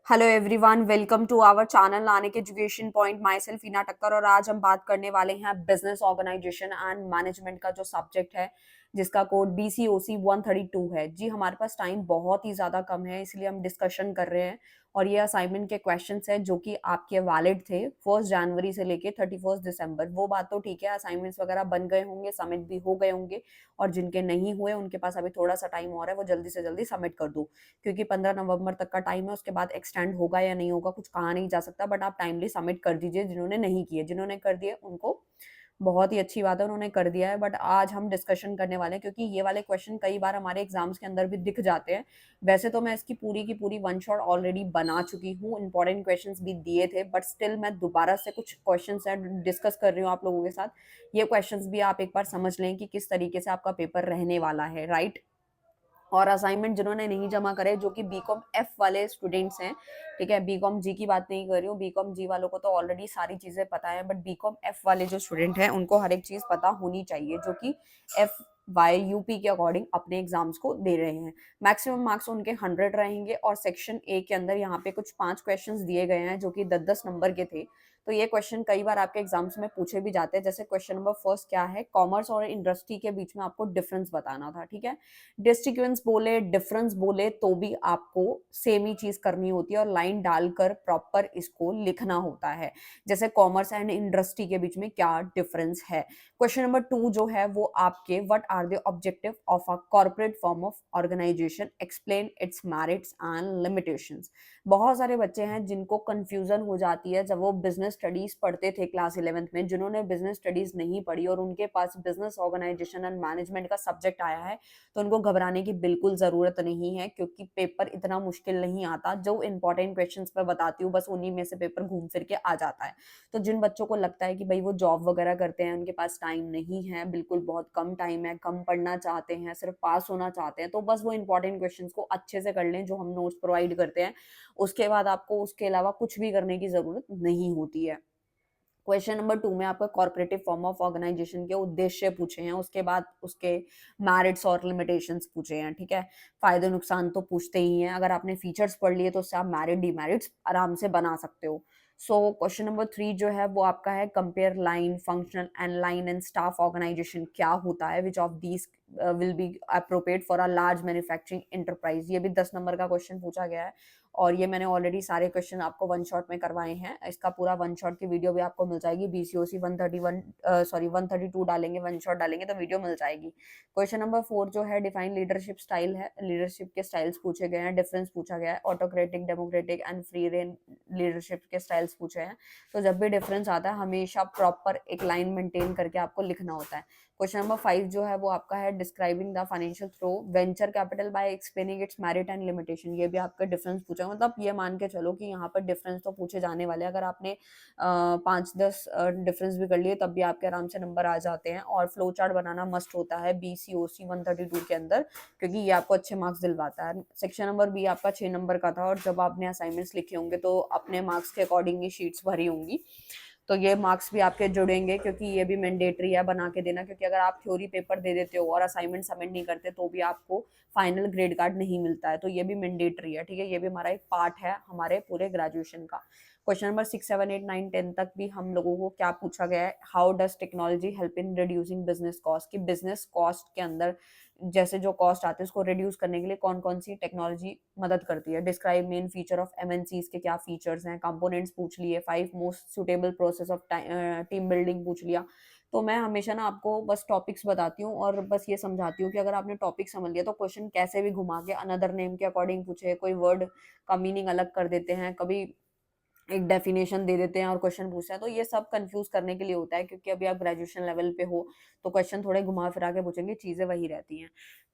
Hello everyone, welcome to our channel Nanik education point. Myself Heena Takkar और आज हम बात करने वाले हैं बिजनेस ऑर्गेनाइजेशन एंड मैनेजमेंट का जो सब्जेक्ट है, जिसका कोड BCOC 132 है। जी, हमारे पास टाइम बहुत ही ज़्यादा कम है, इसलिए हम डिस्कशन कर रहे हैं। और ये असाइनमेंट के क्वेश्चंस हैं जो कि आपके वैलिड थे 1 जनवरी से लेके 31 दिसंबर। वो बात तो ठीक है, असाइनमेंट्स वगैरह बन गए होंगे, सबमिट भी हो गए होंगे। और जिनके नहीं हुए उनके पास अभी थोड़ा सा टाइम और है, वो जल्दी से जल्दी सबमिट कर दो, क्योंकि 15 नवंबर तक का टाइम है। उसके बाद एक्सटेंड होगा या नहीं होगा कुछ कहा नहीं जा सकता, बट आप टाइमली सबमिट कर दीजिए। जिन्होंने नहीं किए, जिन्होंने कर दिए उनको बहुत ही अच्छी बात है, उन्होंने कर दिया है। बट आज हम डिस्कशन करने वाले हैं, क्योंकि ये वाले क्वेश्चन कई बार हमारे एग्जाम्स के अंदर भी दिख जाते हैं। वैसे तो मैं इसकी पूरी की पूरी वन शॉट ऑलरेडी बना चुकी हूँ, इंपॉर्टेंट क्वेश्चंस भी दिए थे, बट स्टिल मैं दोबारा से कुछ क्वेश्चंस है डिस्कस कर रही हूँ आप लोगों के साथ। ये क्वेश्चंस भी आप एक बार समझ लें कि किस तरीके से आपका पेपर रहने वाला है, राइट। और असाइनमेंट जिन्होंने नहीं जमा करे, जो कि बीकॉम एफ वाले स्टूडेंट्स हैं, ठीक है, बीकॉम जी की बात नहीं कर रही हूँ, बीकॉम जी वालों को तो ऑलरेडी सारी चीजें पता है, बट बीकॉम एफ वाले जो स्टूडेंट हैं उनको हर एक चीज पता होनी चाहिए, जो कि FYUP के अकॉर्डिंग अपने एग्जाम्स को दे रहे हैं। मैक्सिमम मार्क्स उनके 100 रहेंगे। और सेक्शन ए के अंदर यहाँ पे कुछ 5 क्वेश्चंस दिए गए हैं जो कि 10-10 नंबर के थे। तो ये क्वेश्चन कई बार आपके एग्जाम्स में पूछे भी जाते हैं। जैसे क्वेश्चन नंबर फर्स्ट क्या है, कॉमर्स और इंडस्ट्री के बीच में आपको डिफरेंस बताना था, ठीक है। डिस्टिक्वेंस बोले, डिफरेंस बोले, तो भी आपको सेम ही चीज करनी होती है और लाइन डालकर प्रॉपर इसको लिखना होता है। जैसे कॉमर्स एंड इंडस्ट्री के बीच में क्या डिफरेंस है। क्वेश्चन नंबर 2 जो है वो आपके, what are the objective of a corporate form of organisation, explain its merits and limitations. बहुत सारे बच्चे हैं जिनको कंफ्यूजन हो जाती है जब वो बिजनेस स्टडीज पढ़ते थे क्लास 11th में। जिन्होंने बिजनेस स्टडीज नहीं पढ़ी और उनके पास बिजनेस ऑर्गेनाइजेशन एंड मैनेजमेंट का सब्जेक्ट आया है, तो उनको घबराने की बिल्कुल ज़रूरत नहीं है, क्योंकि पेपर इतना मुश्किल नहीं आता। जो इंपॉर्टेंट क्वेश्चंस मैं बताती हूँ, बस उन्हीं में से पेपर घूम फिर के आ जाता है। तो जिन बच्चों को लगता है कि भाई वो जॉब वगैरह करते हैं, उनके पास टाइम नहीं है, बिल्कुल बहुत कम टाइम है, कम पढ़ना चाहते हैं, सिर्फ पास होना चाहते हैं, तो बस वो इंपॉर्टेंट क्वेश्चंस को अच्छे से कर लें जो हम नोट्स प्रोवाइड करते हैं। उसके बाद आपको उसके अलावा कुछ भी करने की ज़रूरत नहीं होती है। क्वेश्चन नंबर 2 में आपका कॉर्पोरेटिव फॉर्म ऑफ ऑर्गेनाइजेशन के उद्देश्य पूछे हैं, उसके बाद उसके मेरिट्स और लिमिटेशंस पूछे हैं, ठीक है। फायदे नुकसान तो पूछते ही हैं, अगर आपने फीचर्स पढ़ लिए तो उससे आप मेरिट डिमेरिट्स आराम से बना सकते हो। सो क्वेश्चन नंबर 3 जो है वो आपका है, compare line functional and line and staff organisation क्या होता है, which of these will be appropriate for a large manufacturing enterprise. ये भी 10 नंबर का क्वेश्चन पूछा गया है। और ये मैंने ऑलरेडी सारे क्वेश्चन आपको वन शॉट में करवाए हैं। इसका पूरा वन शॉट की वीडियो भी आपको मिल जाएगी। BCOC 131 सॉरी 132 डालेंगे, वन शॉट डालेंगे तो वीडियो मिल जाएगी। क्वेश्चन नंबर 4 जो है, डिफाइन लीडरशिप स्टाइल है। लीडरशिप के स्टाइल्स पूछे गए हैं, डिफरेंस पूछा गया है, autocratic, democratic and free rein leadership के स्टाइल्स पूछे हैं। तो जब भी डिफरेंस आता है, हमेशा प्रॉपर एक लाइन मेंटेन करके आपको लिखना होता है। क्वेश्चन नंबर 5 जो है वो आपका है, describing the financial through venture capital by explaining it's merit and limitation. ये भी आपका डिफरेंस पूछा, मतलब ये मान के चलो कि यहाँ पर डिफरेंस तो पूछे जाने वाले हैं। अगर आपने 5-10 डिफरेंस भी कर लिए तब भी आपके आराम से नंबर आ जाते हैं। और फ्लो चार्ट बनाना मस्ट होता है BCOC 132 के अंदर, क्योंकि ये आपको अच्छे मार्क्स दिलवाता है। सेक्शन नंबर बी आपका 6 नंबर का था, और जब आपने असाइनमेंट्स लिखे होंगे तो अपने मार्क्स के अकॉर्डिंग ही शीट्स भरी होंगी, तो ये मार्क्स भी आपके जुड़ेंगे, क्योंकि ये भी मैंडेटरी है बना के देना। क्योंकि अगर आप थ्योरी पेपर दे देते हो और असाइनमेंट सबमिट नहीं करते तो भी आपको फाइनल ग्रेड कार्ड नहीं मिलता है, तो ये भी मैंडेटरी है, ठीक है। ये भी हमारा एक पार्ट है हमारे पूरे ग्रेजुएशन का। क्वेश्चन नंबर 6, 7, 8, 9, 10 तक भी हम लोगों को क्या पूछा गया है, how does technology help in reducing business cost. कि बिजनेस कॉस्ट के अंदर जैसे जो कॉस्ट आते हैं उसको रिड्यूस करने के लिए कौन कौन सी टेक्नोलॉजी मदद करती है। Describe main feature of MNCs के क्या फीचर्स हैं। कंपोनेंट्स पूछ लिए। 5 most suitable process of team building पूछ लिया। तो मैं हमेशा ना आपको बस टॉपिक्स बताती हूँ और बस ये समझाती हूँ कि अगर आपने टॉपिक समझ लिया तो क्वेश्चन कैसे भी घुमा के अनदर नेम के अकॉर्डिंग पूछे, कोई वर्ड का मीनिंग अलग कर देते हैं, कभी एक डेफिनेशन दे देते हैं और क्वेश्चन पूछते हैं, तो ये सब कंफ्यूज करने के लिए होता है। क्योंकि अभी आप ग्रेजुएशन लेवल पे हो तो क्वेश्चन थोड़े घुमा फिरा के पूछेंगे, चीजें वही रहती हैं,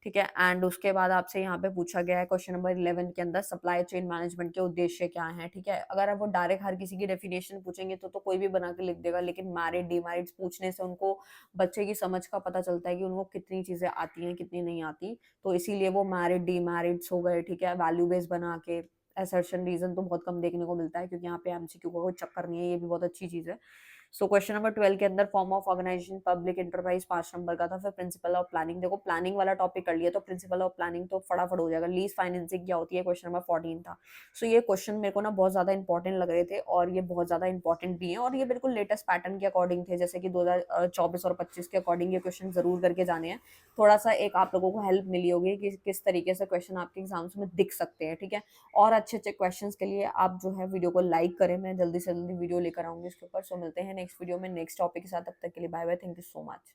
ठीक है। एंड उसके बाद आपसे यहाँ पे पूछा गया है क्वेश्चन नंबर 11 के अंदर, सप्लाई चेन मैनेजमेंट के उद्देश्य क्या है, ठीक है। अगर आप वो डायरेक्ट हर किसी की डेफिनेशन पूछेंगे तो कोई भी बना के लिख देगा, लेकिन मैरिट डिमेरिट्स पूछने से उनको बच्चे की समझ का पता चलता है कि उनको कितनी चीजें आती हैं कितनी नहीं आती। तो इसीलिए वो मैरिट डिमेरिट्स हो गए, ठीक है, वैल्यू बेस बना के। असर्शन रीजन तो बहुत कम देखने को मिलता है, क्योंकि यहाँ पे MCQ का कोई चक्कर नहीं है, ये भी बहुत अच्छी चीज है। सो क्वेश्चन नंबर 12 के अंदर form of organisation public enterprise 5 number का था। फिर प्रिंसिपल ऑफ प्लानिंग, देखो प्लानिंग वाला टॉपिक कर लिया तो प्रिंसिपल ऑफ प्लानिंग तो फटाफट हो जाएगा। लीज फाइनेंसिंग क्या होती है, क्वेश्चन नंबर 14 था। सो ये क्वेश्चन मेरे को ना बहुत ज्यादा इंपॉर्टेंट लग रहे थे और ये बहुत ज्यादा इंपॉर्टेंट भी है और ये बिल्कुल लेटेस्ट पैटर्न के अकॉर्डिंग थे, जैसे कि 2024 और 25 के अकॉर्डिंग ये क्वेश्चन जरूर करके जाने हैं। थोड़ा सा एक आप लोगों को हेल्प मिली होगी कि किस तरीके से क्वेश्चन आपके एग्जाम्स में दिख सकते हैं, ठीक है। और अच्छे अच्छे क्वेश्चंस के लिए आप जो है वीडियो को लाइक करें, मैं जल्दी से जल्दी वीडियो लेकर आऊंगी इसके ऊपर। सो मिलते हैं नेक्स्ट वीडियो में नेक्स्ट टॉपिक के साथ, तब तक के लिए bye bye, thank you so much.